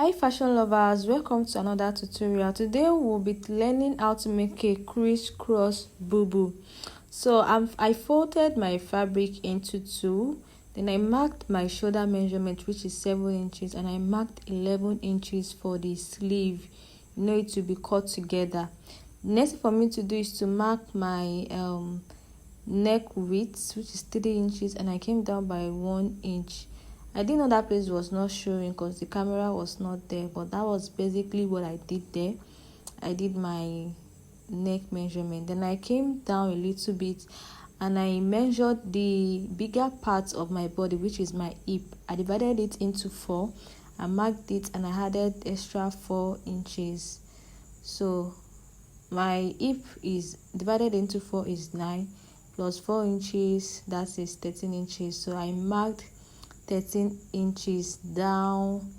Hi fashion lovers, welcome to another tutorial. Today we'll be learning how to make a crisscross bubu. So I folded my fabric into two, then I marked my shoulder measurement, which is 7 inches, and I marked 11 inches for the sleeve. You know, it will be cut together. Next for me to do is to mark my neck width, which is 3 inches, and I came down by 1 inch. I didn't know that place was not showing because the camera was not there, but that was basically what I did there. I did my neck measurement, then I came down a little bit and I measured the bigger part of my body, which is my hip. I divided it into 4. I marked it and I added extra 4 inches. So my hip is divided into 4 is 9 plus 4 inches, that is 13 inches. So I marked 13 inches down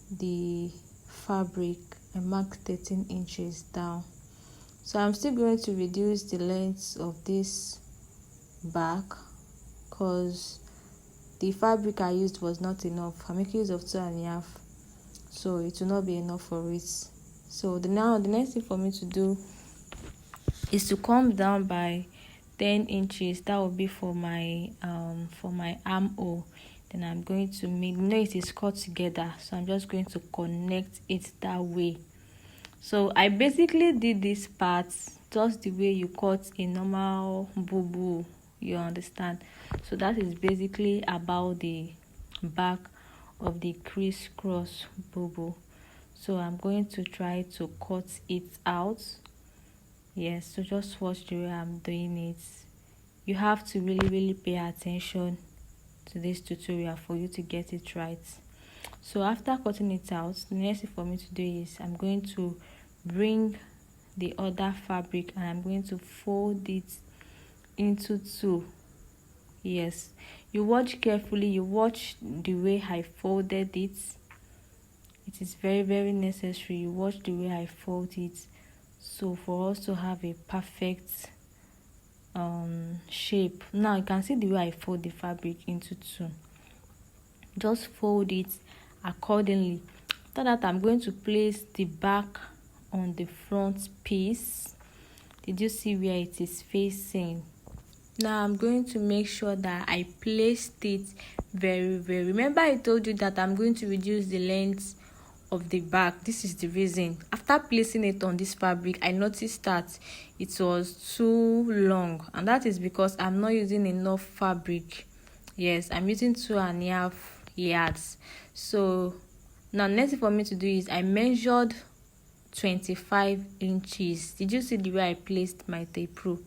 the fabric. I marked 13 inches down. So I'm still going to reduce the length of this back because the fabric I used was not enough. I'm making use of 2.5, so it will not be enough for it. So the next thing for me to do is to come down by 10 inches. That will be for my armhole. Then I'm going to make, it is cut together, so I'm just going to connect it that way. So I basically did this part just the way you cut a normal bubu, you understand. So that is basically about the back of the crisscross bubu. So I'm going to try to cut it out. Yes, so just watch the way I'm doing it. You have to really pay attention to this tutorial for you to get it right. So after cutting it out, the next thing for me to do is I'm going to bring the other fabric and I'm going to fold it into 2. Yes, you watch carefully, you watch the way I folded it. It is very necessary you watch the way I fold it, so for us to have a perfect shape. Now you can see the way I fold the fabric into 2. Just fold it accordingly. After that, I'm going to place the back on the front piece. Did you see where it is facing? Now I'm going to make sure that I placed it very. Remember I told you that I'm going to reduce the length of the back. This is the reason. After placing it on this fabric, I noticed that it was too long, and that is because I'm not using enough fabric. Yes, I'm using 2.5 yards. So now next thing for me to do is I measured 25 inches. Did you see the way I placed my tape rule?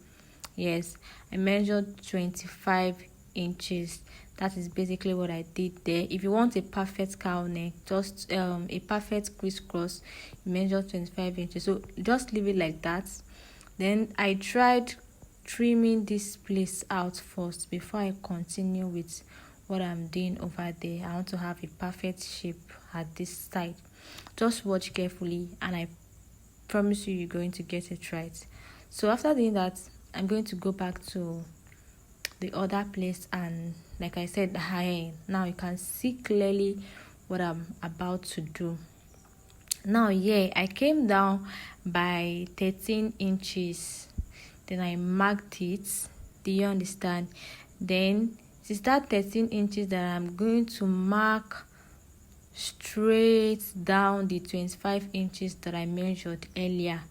Yes, I measured 25 inches. That is basically what I did there. If you want a perfect cow neck, just a perfect crisscross, you measure 25 inches. So just leave it like that. Then I tried trimming this place out first before I continue with what I'm doing over there. I want to have a perfect shape at this side. Just watch carefully and I promise you're going to get it right. So after doing that, I'm going to go back to the other place, and like I said, now you can see clearly what I'm about to do. Now I came down by 13 inches, then I marked it. Do you understand? Then it's that 13 inches that I'm going to mark straight down the 25 inches that I measured earlier.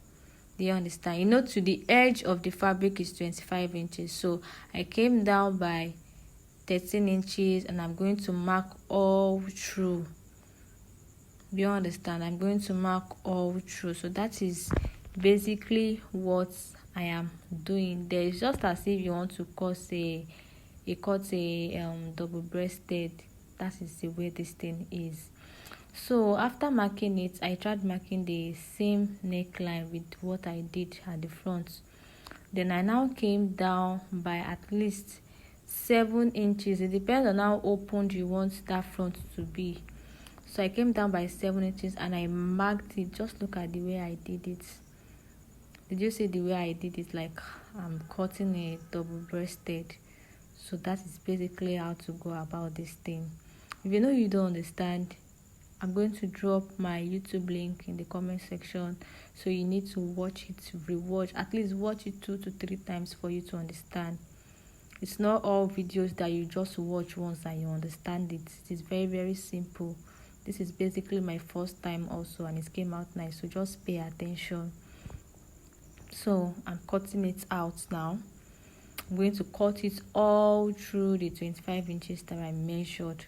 Do you understand? To the edge of the fabric is 25 inches. So I came down by 13 inches and I'm going to mark all through. Do you understand? I'm going to mark all through. So that is basically what I am doing there. It's just as if you want to cut a double-breasted. That is the way this thing is. So after marking it, I tried marking the same neckline with what I did at the front. Then I now came down by at least 7 inches. It depends on how opened you want that front to be. So I came down by 7 inches and I marked it. Just look at the way I did it. Did you see the way I did it? Like I'm cutting a double-breasted. So that is basically how to go about this thing. If you don't understand, I'm going to drop my YouTube link in the comment section, so you need to watch it, rewatch, at least watch it 2 to 3 times for you to understand. It's not all videos that you just watch once and you understand it. It is very, very simple. This is basically my first time also, and it came out nice, so just pay attention. So I'm cutting it out now. I'm going to cut it all through the 25 inches that I measured.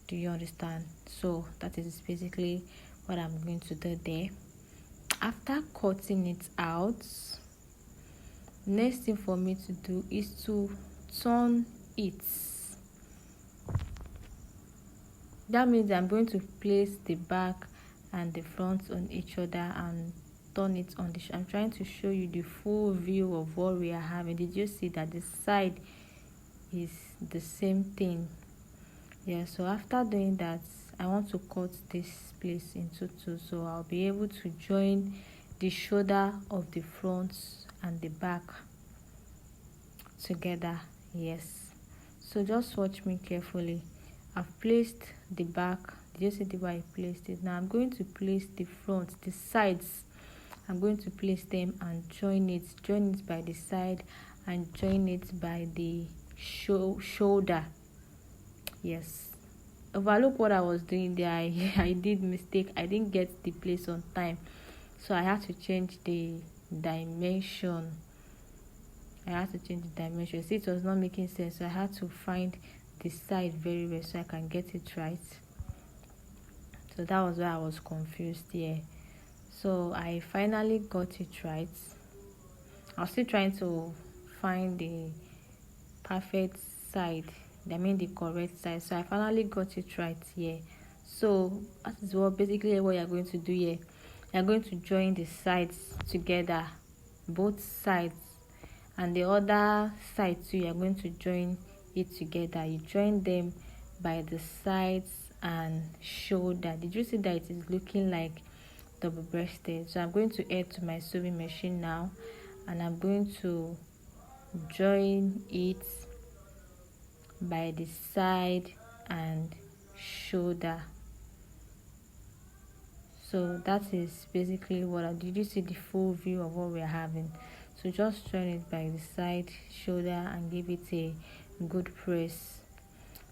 Do you understand? So that is basically what I'm going to do there. After cutting it out, next thing for me to do is to turn it. That means I'm going to place the back and the front on each other and turn it on the I'm trying to show you the full view of what we are having. Did you see that the side is the same thing? Yeah, so after doing that, I want to cut this place into 2, so I'll be able to join the shoulder of the front and the back together. Yes, so just watch me carefully. I've placed the back. Did you see the way I placed it? Now I'm going to place the front, the sides. I'm going to place them and join it by the side and join it by the shoulder. Yes, overlook what I was doing there. I did mistake. I didn't get the place on time, so I had to change the dimension. See, it was not making sense, so I had to find the side very well so I can get it right. So that was why I was confused here. So I finally got it right. I was still trying to find the perfect side, I mean the correct side. So I finally got it right here. So that is what basically what you're going to do here. You're going to join the sides together, both sides, and the other side too. You're going to join it together. You join them by the sides and shoulder. Did you see that it is looking like double-breasted? So I'm going to head to my sewing machine now, and I'm going to join it by the side and shoulder. So that is basically did you see the full view of what we're having? So just join it by the side, shoulder, and give it a good press.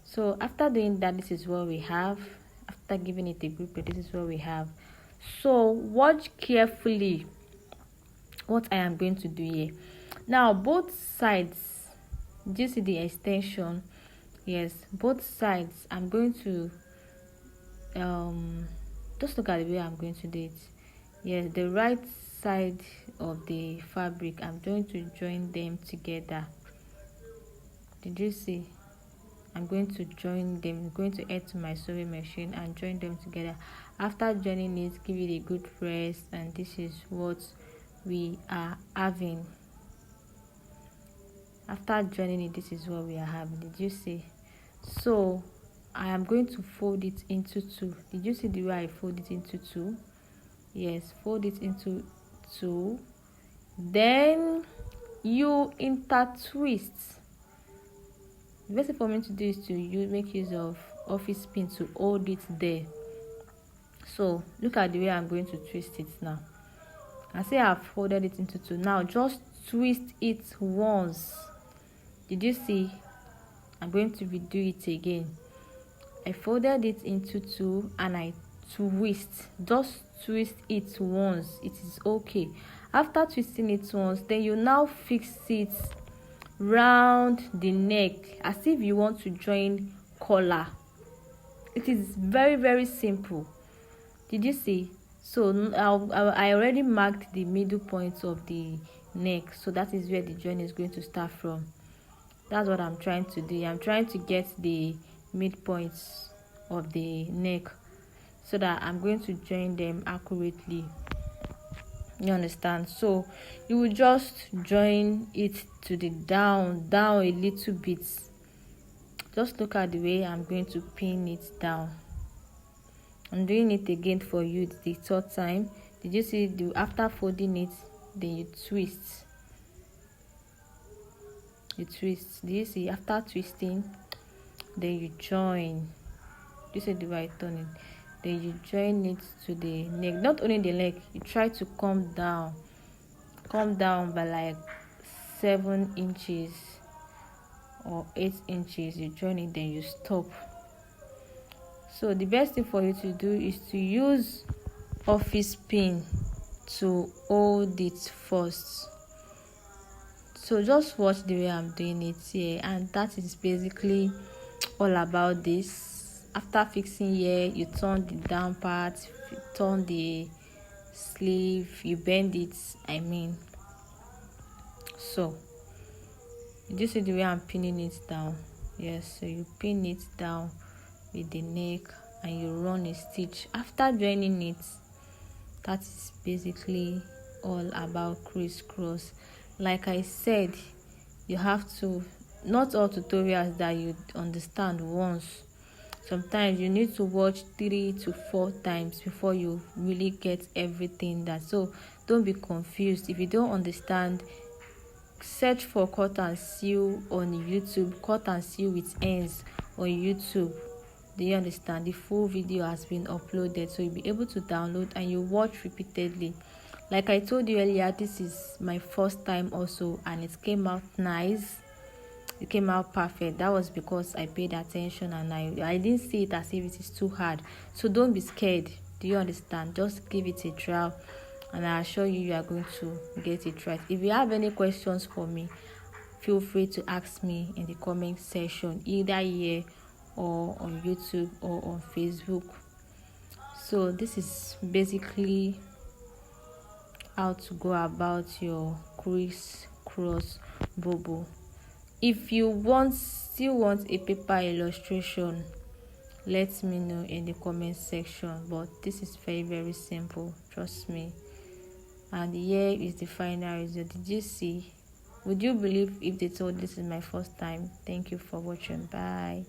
So after doing that, this is what we have. After giving it a good press, this is what we have. So watch carefully what I am going to do here. Now both sides, do you see the extension? Yes, both sides. I'm going to just look at the way I'm going to do it. Yes, the right side of the fabric, I'm going to join them together. Did you see? I'm going to join them. I'm going to head to my sewing machine and join them together. After joining it, give it a good press, and this is what we are having. After joining it, this is what we are having. Did you see? So I am going to fold it into 2. Did you see the way I fold it into 2? Yes, fold it into 2. Then you intertwist. The best thing for me to do is to make use of office pin to hold it there. So look at the way I'm going to twist it now. I say I've folded it into 2. Now just twist it once. Did you see? I'm going to redo it again. I folded it into 2 and I twist. Just twist it once. It is okay. After twisting it once, then you now fix it round the neck as if you want to join collar. It is very, very simple. Did you see? So I already marked the middle point of the neck, so that is where the join is going to start from. That's what I'm trying to do. I'm trying to get the midpoints of the neck so that I'm going to join them accurately. You understand? So you will just join it to the down a little bit. Just look at the way I'm going to pin it down. I'm doing it again for you the 3rd time. Did you see? After folding it, then you twist. Do you see? After twisting, then you join. This is the way I turn it. then you join it to the neck. Not only the leg, you try to come down by like 7 inches or 8 inches. You join it, then you stop. So the best thing for you to do is to use office pin to hold it first. So just watch the way I'm doing it here, and that is basically all about this. After fixing here, you turn the down part, you turn the sleeve, you bend it, so did you see the way I'm pinning it down? Yes, so you pin it down with the neck and you run a stitch. After joining it, that is basically all about crisscross. Like I said, you have to, not all tutorials that you understand once. Sometimes you need to watch 3 to 4 times before you really get everything that. So don't be confused. If you don't understand, search for cut and sew on YouTube, cut and sew with ends on YouTube. Do you understand? The full video has been uploaded, so you'll be able to download and you watch repeatedly. Like I told you earlier, this is my first time also, and it came out nice. It came out perfect. That was because I paid attention and I didn't see it as if it is too hard. So don't be scared. Do you understand? Just give it a try, and I assure you, you are going to get it right. If you have any questions for me, feel free to ask me in the comment section, either here or on YouTube or on Facebook. So this is basically how to go about your criss-cross bubu. If you still want a paper illustration, let me know in the comment section, but this is very, very simple, trust me. And here is the final result. Did you see? Would you believe if they told this is my first time? Thank you for watching. Bye.